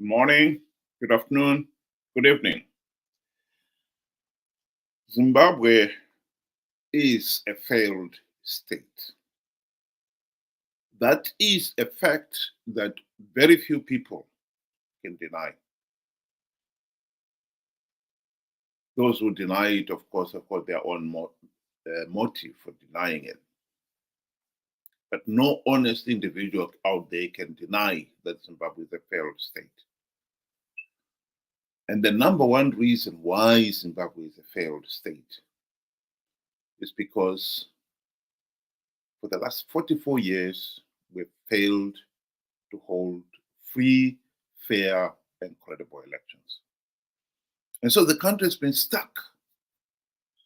morning, good afternoon, good evening. Zimbabwe is a failed state. That is a fact that very few people can deny. Those who deny it, of course, have got their own motive for denying it. But no honest individual out there can deny that Zimbabwe is a failed state. And the number one reason why Zimbabwe is a failed state is because for the last 44 years, we've failed to hold free, fair, and credible elections. And so the country has been stuck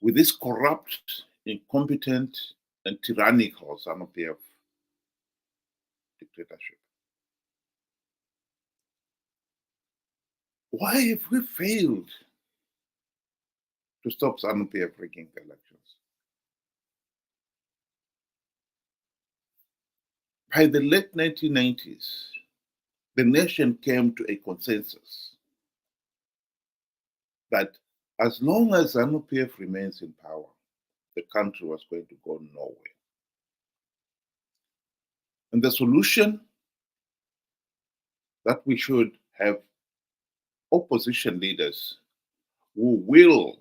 with this corrupt, incompetent, and tyrannical Zanu PF dictatorship. Why have we failed to stop Zanu PF rigging the elections? By the late 1990s, the nation came to a consensus that as long as Zanu PF remains in power, the country was going to go nowhere. And the solution that we should have opposition leaders who will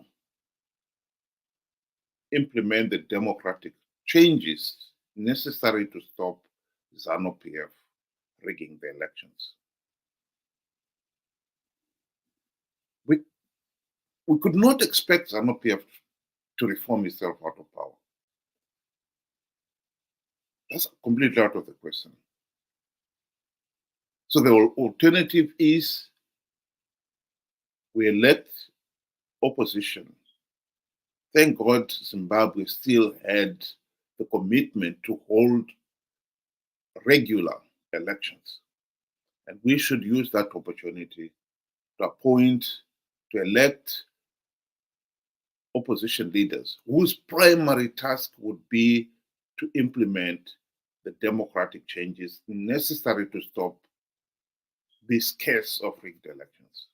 implement the democratic changes necessary to stop Zanu PF rigging the elections. We could not expect Zanu PF to reform itself out of power. That's completely out of the question. So the alternative is we elect opposition. Thank God Zimbabwe still had the commitment to hold regular elections. And we should use that opportunity to appoint, to elect opposition leaders whose primary task would be to implement the democratic changes necessary to stop this case of rigged elections.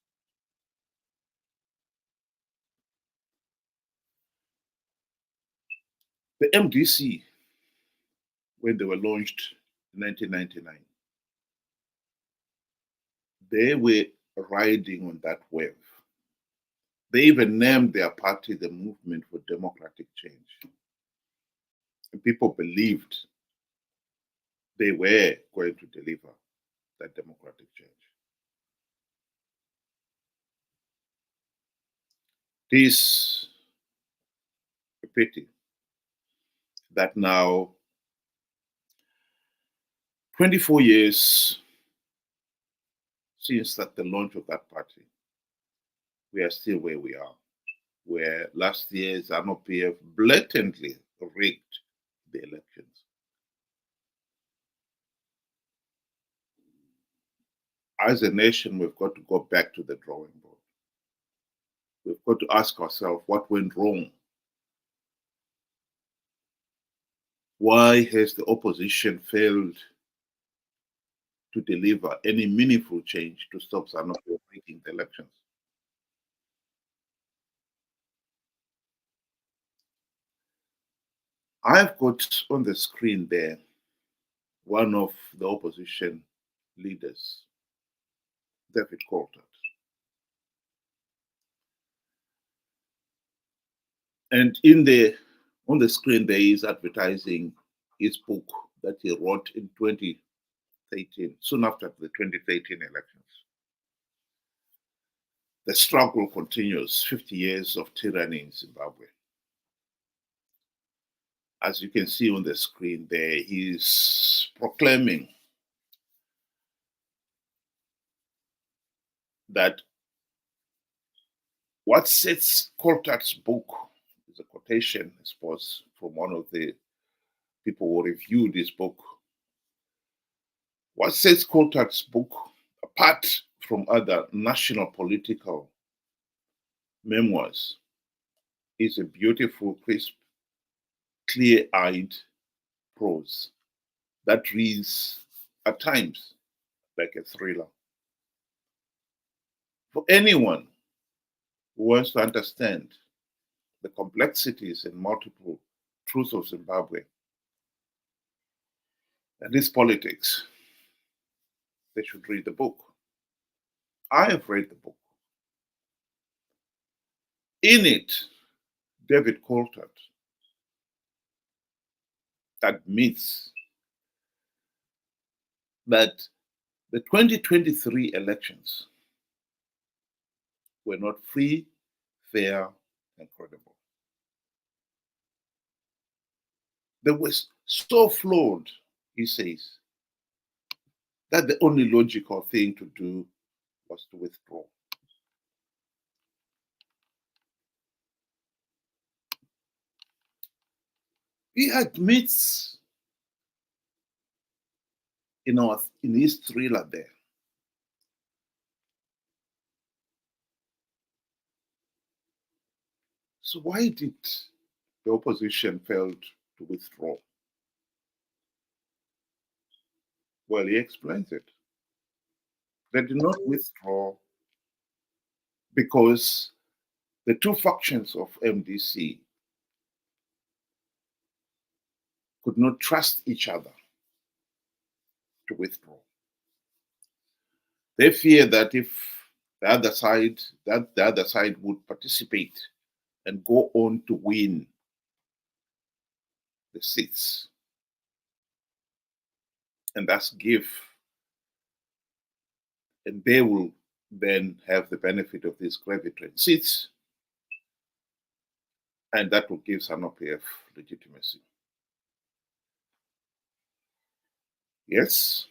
The MDC, when they were launched in 1999, they were riding on that wave. They even named their party the Movement for Democratic Change. And people believed they were going to deliver that democratic change. It is a pity that now, 24 years since the launch of that party, we are still where we are, where last year Zanu PF blatantly rigged the elections. As a nation, we've got to go back to the drawing board. We've got to ask ourselves what went wrong. Why has the opposition failed to deliver any meaningful change to stop Zanu PF rigging the elections? I've got on the screen there one of the opposition leaders, David Coltart. And on the screen there is advertising his book that he wrote in 2013, soon after the 2013 elections. The struggle continues, 50 years of tyranny in Zimbabwe. As you can see on the screen there, he's proclaiming that what sets Coltart's book is a quotation, I suppose, from one of the people who reviewed this book. What sets Coltart's book apart from other national political memoirs is a beautiful, crisp, clear-eyed prose that reads at times like a thriller. For anyone who wants to understand the complexities and multiple truths of Zimbabwe and its politics, they should read the book. I have read the book. In it, David Coltart admits that the 2023 elections were not free, fair, and credible. They were so flawed, he says, that the only logical thing to do was to withdraw. He admits in his thriller there so why did the opposition fail to withdraw? Well, he explains it. They did not withdraw because the two factions of MDC could not trust each other to withdraw. They fear that if the other side would participate and go on to win the seats and thus give, and they will then have the benefit of these gravitating seats, and that will give Zanu PF legitimacy. Yes,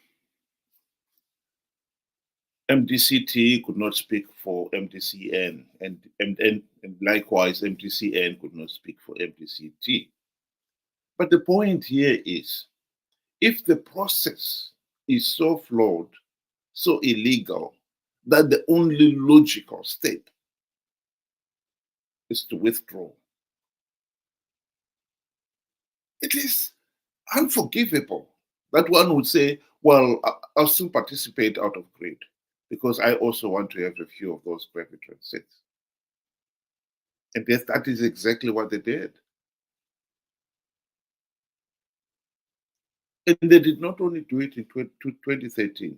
MDCT could not speak for MDCN, and likewise MDCN could not speak for MDCT. But the point here is, if the process is so flawed, so illegal, that the only logical step is to withdraw, it is unforgivable that one would say, well, I'll still participate out of greed because I also want to have a few of those gravitating seats. And yes, that is exactly what they did. And they did not only do it in 2013,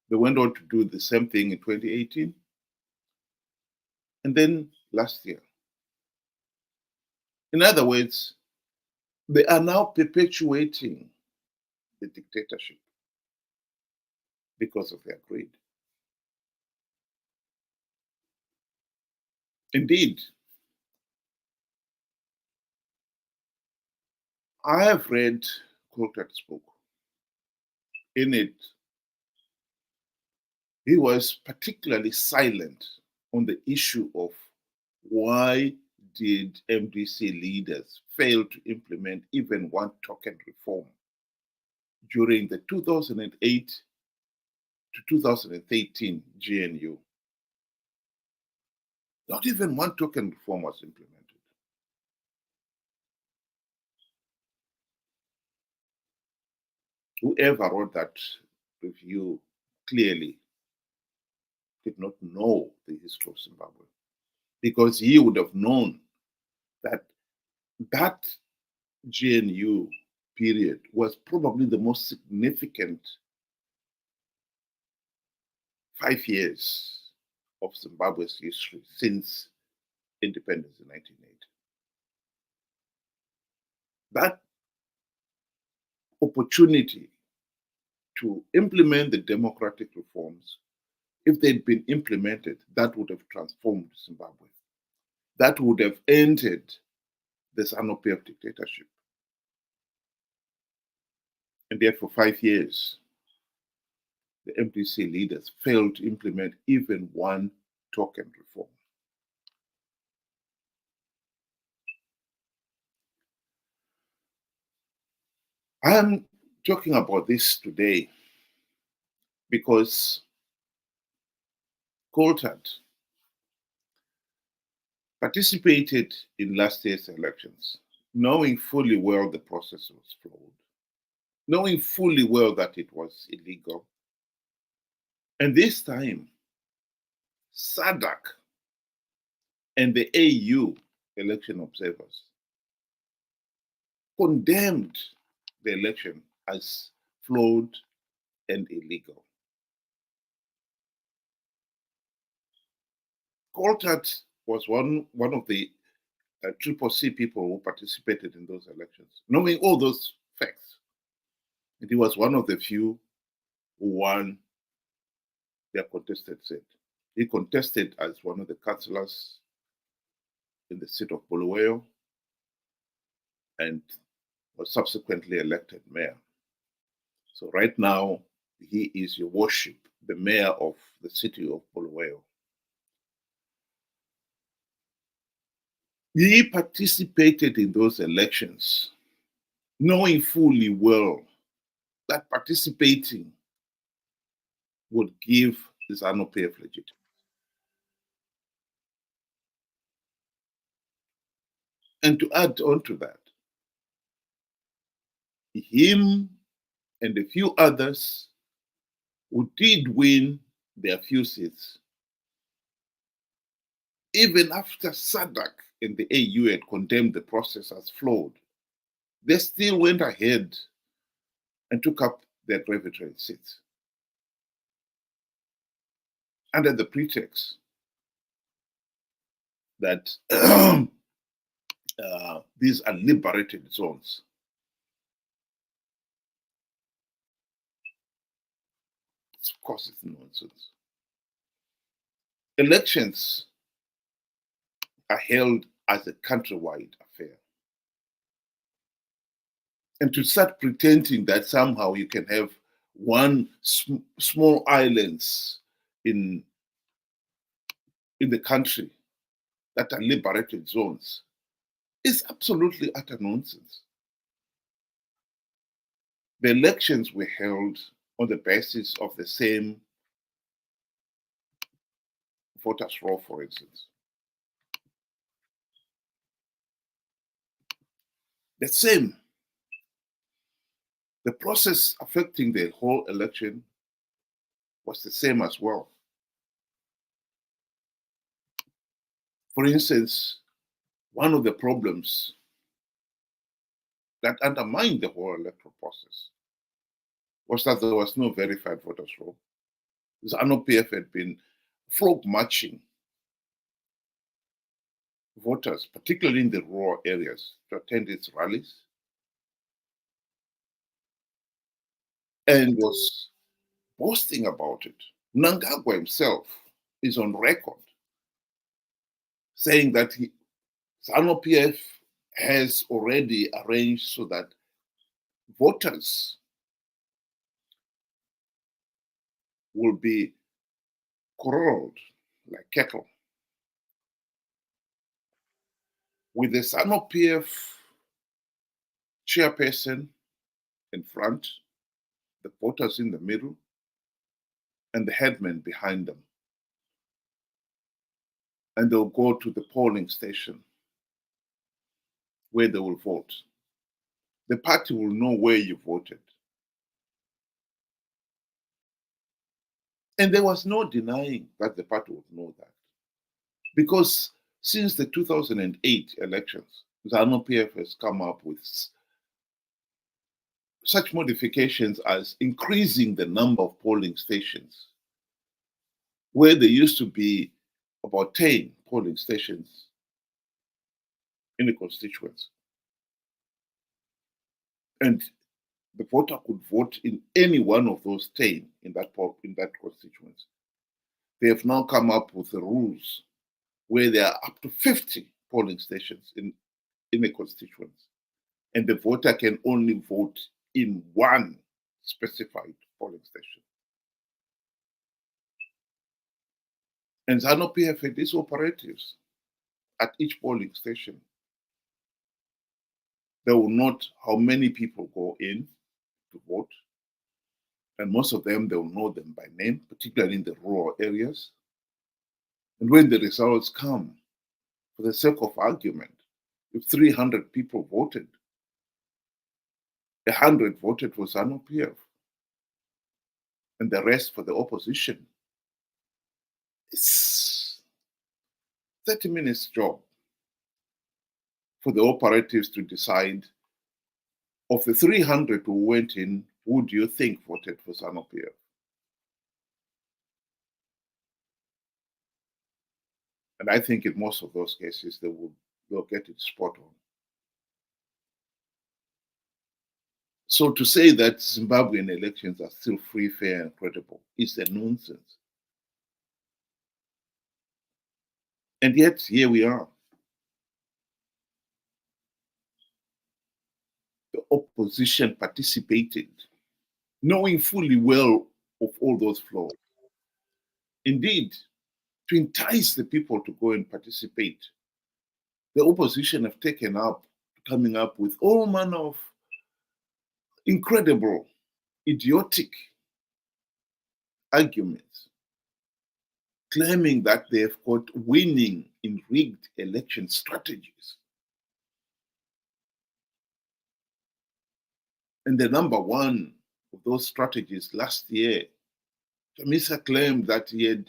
they went on to do the same thing in 2018, and then last year. In other words, they are now perpetuating the dictatorship because of their greed. Indeed, I have read Coltart's book. In it, he was particularly silent on the issue of why did MDC leaders fail to implement even one token reform during the 2008 to 2013 GNU. Not even one token reform was implemented. Whoever wrote that review clearly did not know the history of Zimbabwe, because he would have known that that GNU period was probably the most significant 5 years of Zimbabwe's history since independence in 1980. That opportunity to implement the democratic reforms, if they'd been implemented, that would have transformed Zimbabwe. That would have ended the Zanu PF dictatorship. And yet for 5 years, the MDC leaders failed to implement even one token reform. I'm talking about this today because Coltart participated in last year's elections, knowing fully well the process was flawed, knowing fully well that it was illegal. And this time, SADC and the AU election observers condemned the election as flawed and illegal. Coltart was one of the Triple C people who participated in those elections, knowing all those facts. And he was one of the few who won their contested seat. He contested as one of the councillors in the seat of Bulawayo and was subsequently elected mayor. So right now, he is, your worship, the mayor of the city of Bulawayo. He participated in those elections, knowing fully well that participating would give the Zanu PF legitimacy. And to add on to that, him and a few others who did win their few seats, even after SADC and the AU had condemned the process as flawed, they still went ahead and took up their private seats under the pretext that these are liberated zones. Of course, it's nonsense. Elections are held as a countrywide affair. And to start pretending that somehow you can have one small islands in the country that are liberated zones is absolutely utter nonsense. The elections were held on the basis of the same voters' roll, for instance. The same. The process affecting the whole election was the same as well. For instance, one of the problems that undermined the whole electoral process was that there was no verified voters' roll. Zanu PF had been frog marching voters, particularly in the rural areas, to attend its rallies, and was boasting about it. Mnangagwa himself is on record saying that Zanu PF has already arranged so that voters will be corralled like cattle, with the Zanu PF chairperson in front, the voters in the middle, and the headmen behind them. And they'll go to the polling station where they will vote. The party will know where you voted. And there was no denying that the party would know that. Because since the 2008 elections, Zanu PF has come up with such modifications as increasing the number of polling stations, where there used to be about 10 polling stations in the constituency. And the voter could vote in any one of those 10 in that constituency. They have now come up with the rules where there are up to 50 polling stations in a constituency, and the voter can only vote in one specified polling station. And Zanu PF had these operatives at each polling station. They will note how many people go in to vote, and most of them, they will know them by name, particularly in the rural areas. And when the results come, for the sake of argument, if 300 people voted, 100 voted for Zanu PF, and the rest for the opposition. It's 30 minutes job for the operatives to decide, of the 300 who went in, who do you think voted for Zanu PF? And I think in most of those cases, they'll get it spot on. So to say that Zimbabwean elections are still free, fair, and credible is a nonsense. And yet, here we are. The opposition participated, knowing fully well of all those flaws. Indeed, to entice the people to go and participate, the opposition have taken up coming up with all manner of incredible, idiotic arguments, claiming that they have got winning in rigged election strategies. And the number one of those strategies last year, Chamisa claimed that he had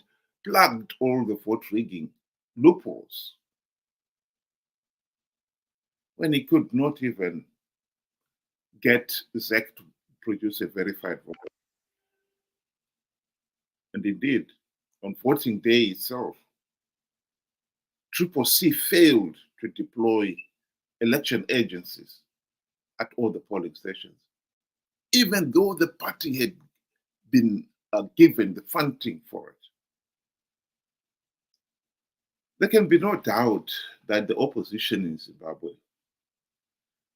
plugged all the vote rigging loopholes when he could not even get ZEC to produce a verified vote. And indeed, on voting day itself, CCC failed to deploy election agencies at all the polling stations, even though the party had been given the funding for it. There can be no doubt that the opposition in Zimbabwe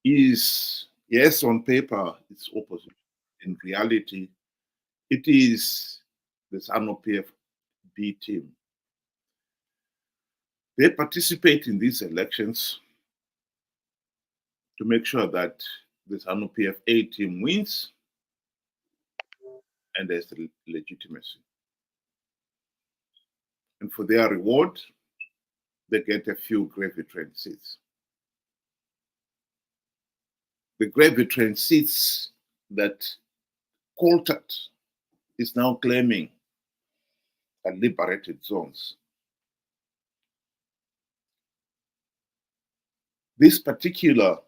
is, yes, on paper, it's opposition. In reality, it is the Zanu PF B team. They participate in these elections to make sure that the Zanu PF A team wins and there's legitimacy. And for their reward, they get a few gravy train seats. The gravy train seats that Coltart is now claiming are liberated zones. This particular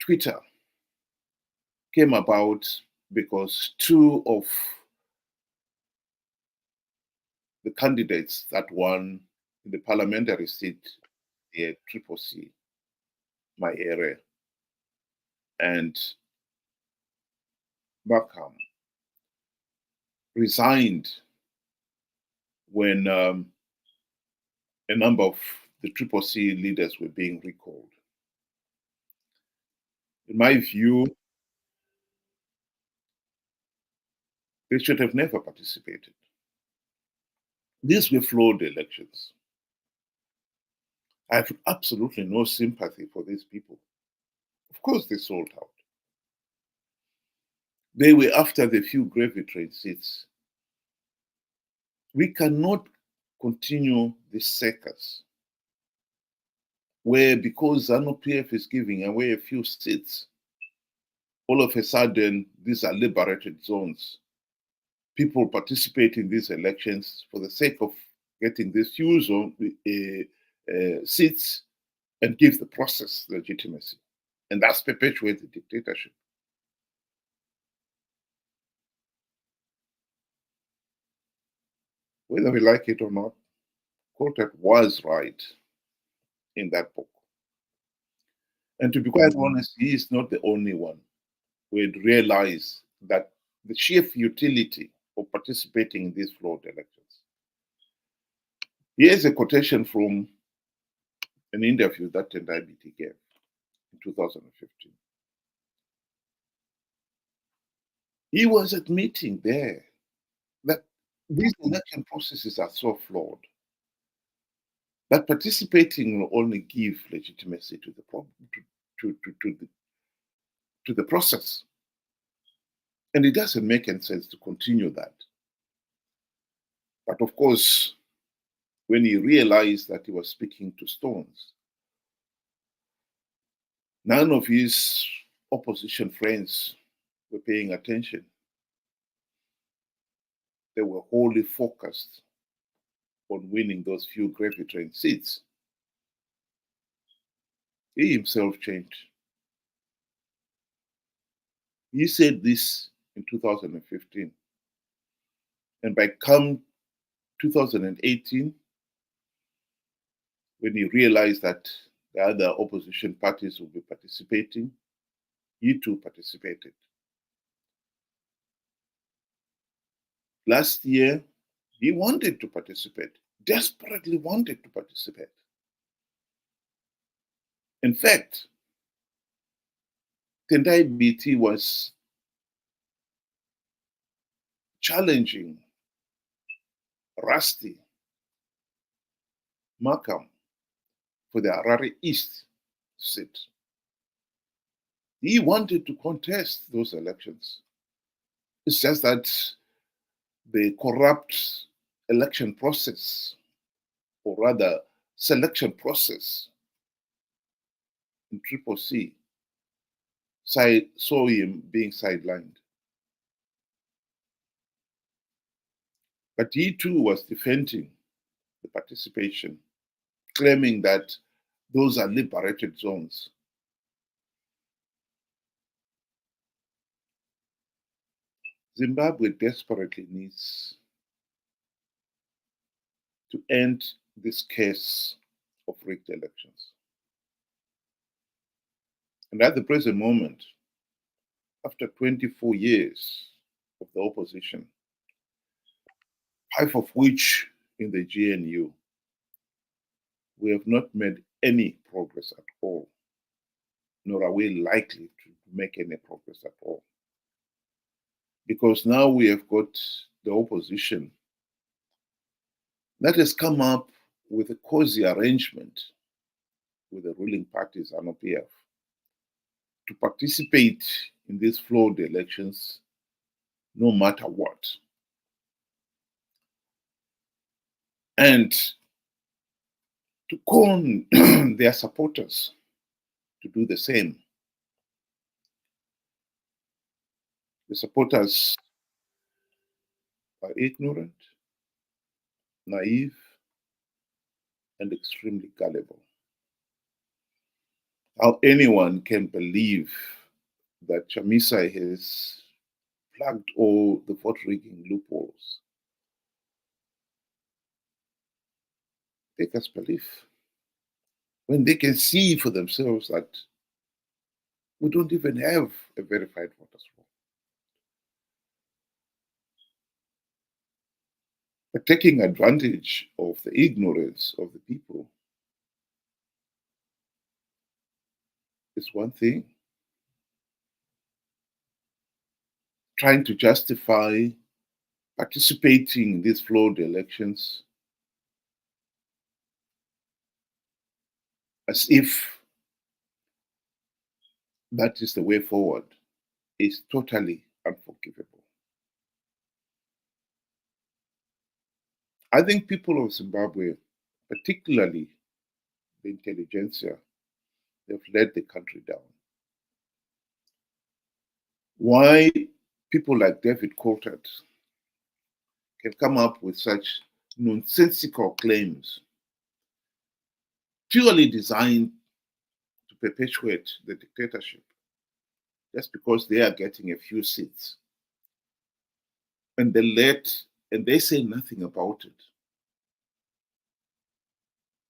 Twitter came about because two of the candidates that won in the parliamentary seat here, CCC, my area, and Markham, resigned when a number of the CCC leaders were being recalled. In my view, they should have never participated. These were flawed elections. I have absolutely no sympathy for these people. Of course, they sold out. They were after the few gravy train seats. We cannot continue this circus where, because Zanu PF is giving away a few seats, all of a sudden these are liberated zones. People participate in these elections for the sake of getting these few seats and give the process legitimacy. And that's perpetuate the dictatorship. Whether we like it or not, Coltart was right in that book. And to be quite honest, he is not the only one who had realized that the sheer futility of participating in these flawed elections. Here's a quotation from an interview that Tendai gave in 2015. He was admitting there that these election processes are so flawed that participating will only give legitimacy to the to the process. And it doesn't make any sense to continue that. But of course, when he realized that he was speaking to stones, none of his opposition friends were paying attention. they were wholly focused on winning those few gravy train seats. He himself changed. He said this in 2015. And by come 2018, when he realized that the other opposition parties would be participating, he too participated. Last year, he wanted to participate, desperately wanted to participate. In fact, Tendai BT was challenging Rusty Markham for the Harare East seat. He wanted to contest those elections. It's just that the corrupt election process, or rather selection process in Triple C, saw him being sidelined. But he too was defending the participation, claiming that those are liberated zones. Zimbabwe desperately needs to end this case of rigged elections. And at the present moment, after 24 years of the opposition, 5 of which in the GNU, we have not made any progress at all, nor are we likely to make any progress at all. Because now we have got the opposition that has come up with a cozy arrangement with the ruling party, Zanu PF, to participate in these flawed elections no matter what. And to con their supporters to do the same. The supporters are ignorant, naive, and extremely gullible. How anyone can believe that Chamisa has plugged all the vote rigging loopholes, take us belief, when they can see for themselves that we don't even have a verified voters roll. But taking advantage of the ignorance of the people is one thing. Trying to justify participating in these flawed elections as if that is the way forward is totally unforgivable. I think people of Zimbabwe, particularly the intelligentsia, have let the country down. Why people like David Coltart can come up with such nonsensical claims purely designed to perpetuate the dictatorship just because they are getting a few seats. And they say nothing about it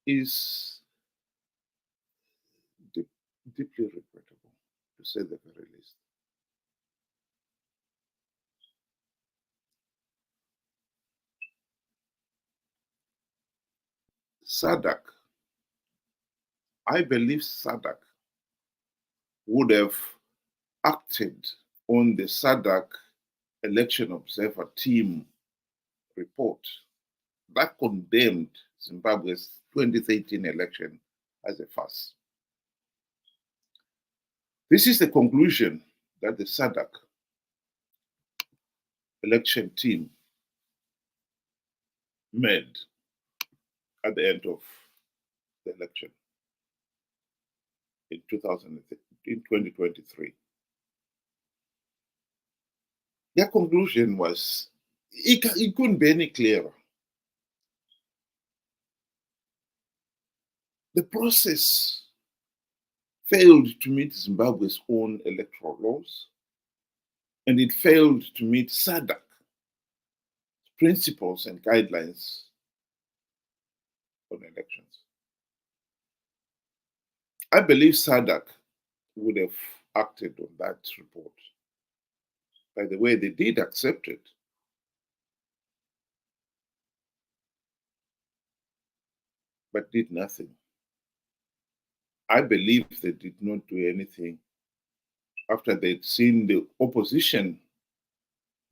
is deeply regrettable, to say the very least. SADC, I believe SADC would have acted on the SADC election observer team report that condemned Zimbabwe's 2013 election as a farce. This is the conclusion that the SADC election team made at the end of the election in 2023. Their conclusion was it couldn't be any clearer. The process failed to meet Zimbabwe's own electoral laws, and it failed to meet SADC principles and guidelines on elections. I believe SADC would have acted on that report. By the way, they did accept it. But did nothing. I believe they did not do anything after they'd seen the opposition,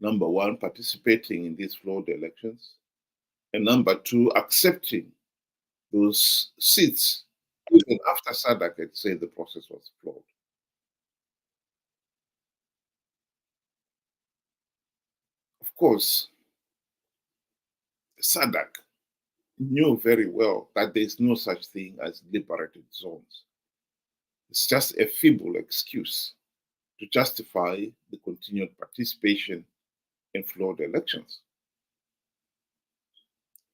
number one, participating in these flawed elections, and number two, accepting those seats, even after SADC had said the process was flawed. Of course, SADC knew very well that there's no such thing as liberated zones. It's just a feeble excuse to justify the continued participation in flawed elections.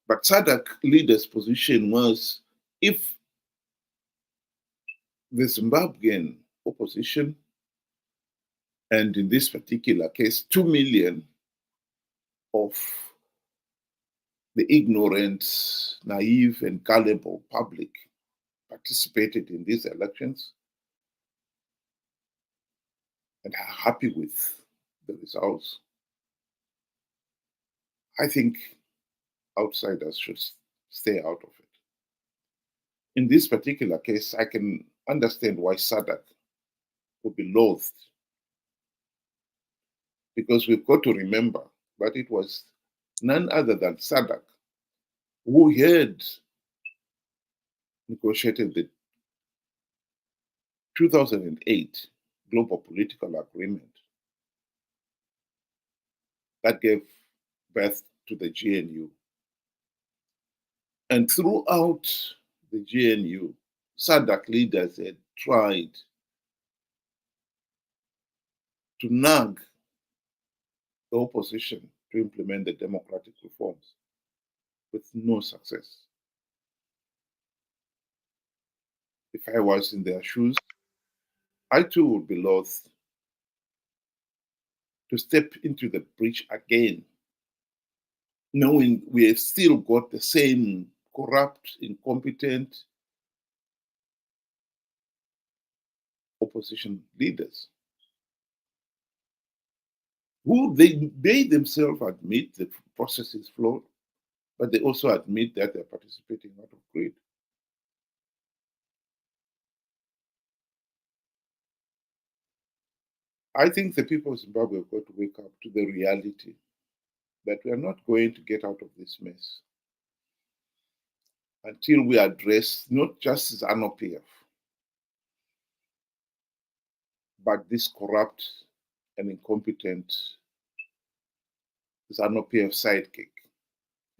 But SADC leaders' position was, if the Zimbabwean opposition, and in this particular case, 2 million of the ignorant, naive, and gullible public participated in these elections and are happy with the results, I think outsiders should stay out of it. In this particular case, I can understand why SADC would be loathed, because we've got to remember that it was none other than SADC who had negotiated the 2008 Global Political Agreement that gave birth to the GNU. And throughout the GNU, SADC leaders had tried to nag the opposition to implement the democratic reforms with no success. If I was in their shoes, I too would be loath to step into the breach again, knowing we have still got the same corrupt, incompetent opposition leaders who they themselves admit the process is flawed, but they also admit that they're participating out of greed. I think the people of Zimbabwe have got to wake up to the reality that we are not going to get out of this mess until we address not just Zanu PF, but this corrupt and incompetent Zanu PF sidekick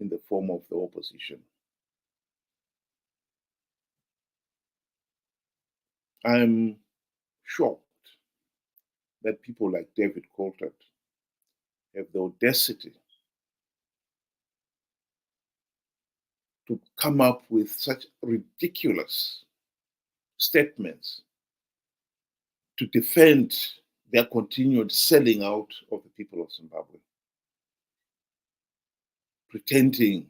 in the form of the opposition. I'm shocked that people like David Coltart have the audacity to come up with such ridiculous statements to defend their continued selling out of the people of Zimbabwe, pretending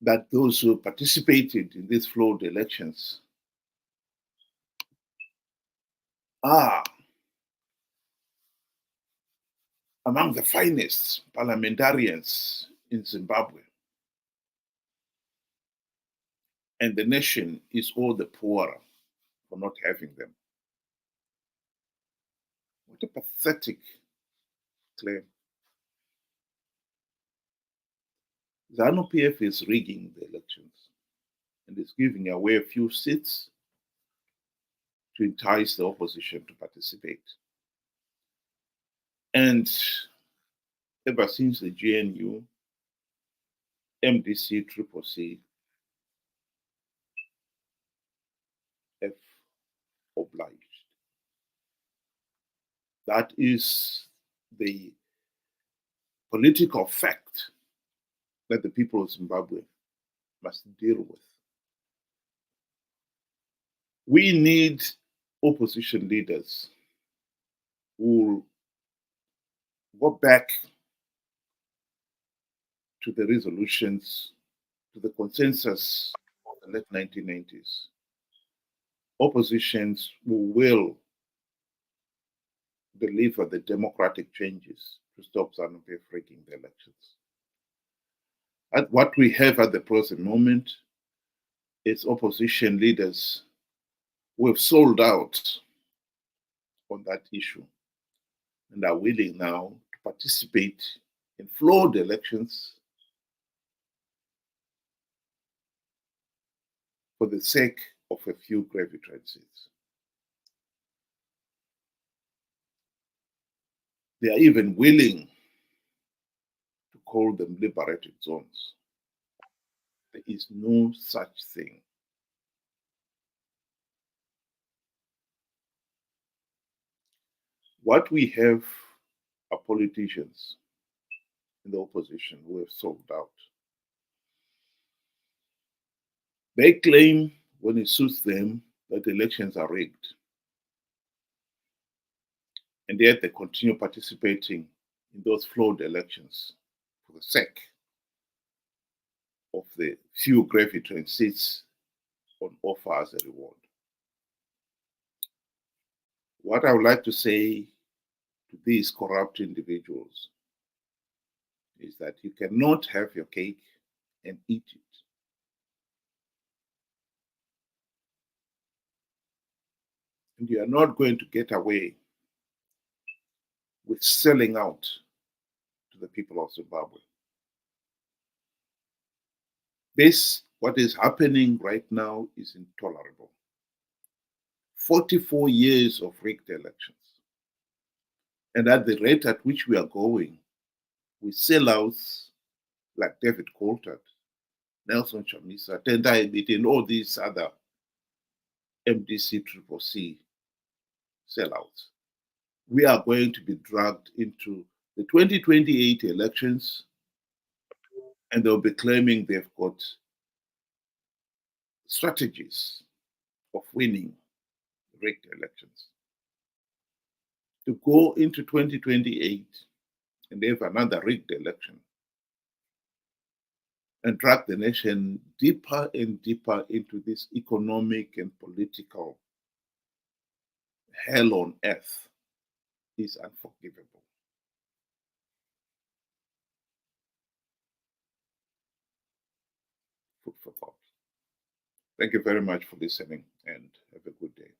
that those who participated in these flawed elections are among the finest parliamentarians in Zimbabwe, and the nation is all the poorer for not having them. What a pathetic claim. Zanu PF is rigging the elections and is giving away a few seats to entice the opposition to participate. And ever since the GNU, MDC, CCC have obliged. That is the political fact that the people of Zimbabwe must deal with. We need opposition leaders who will go back to the resolutions, to the consensus of the late 1990s. Oppositions who will deliver the democratic changes to stop Zanu PF rigging the elections. And what we have at the present moment is opposition leaders who have sold out on that issue and are willing now to participate in flawed elections for the sake of a few gravy trade seats. They are even willing to call them liberated zones. There is no such thing. What we have are politicians in the opposition who have sold out. They claim when it suits them that elections are rigged. And yet they continue participating in those flawed elections for the sake of the few gravy train seats on offer as a reward. What I would like to say to these corrupt individuals is that you cannot have your cake and eat it. And you are not going to get away with selling out to the people of Zimbabwe. What is happening right now is intolerable. 44 years of rigged elections. And at the rate at which we are going, with sellouts like David Coltart, Nelson Chamisa, Tendai Biti, and all these other MDC-CCC sellouts, we are going to be dragged into the 2028 elections, and they'll be claiming they've got strategies of winning rigged elections. To go into 2028 and have another rigged election and drag the nation deeper and deeper into this economic and political hell on earth is unforgivable. Food for thought. Thank you very much for listening and have a good day.